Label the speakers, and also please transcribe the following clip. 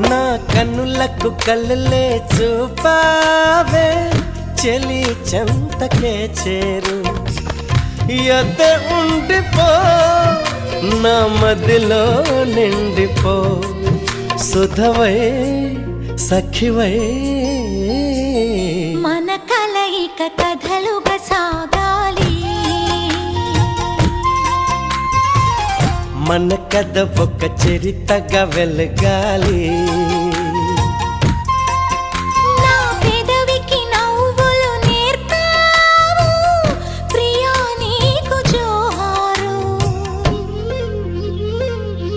Speaker 1: నా కన్నులకు కళ్ళలే చూపావే చెలి చెంతకే చేరు ఎద్ద ఉండిపో నా మదిలో నిండిపో సుధవై సఖివై
Speaker 2: మన కలయిక కథలుగా సాగాలి
Speaker 1: మన కథ ఒక చరితగా వెలగాలి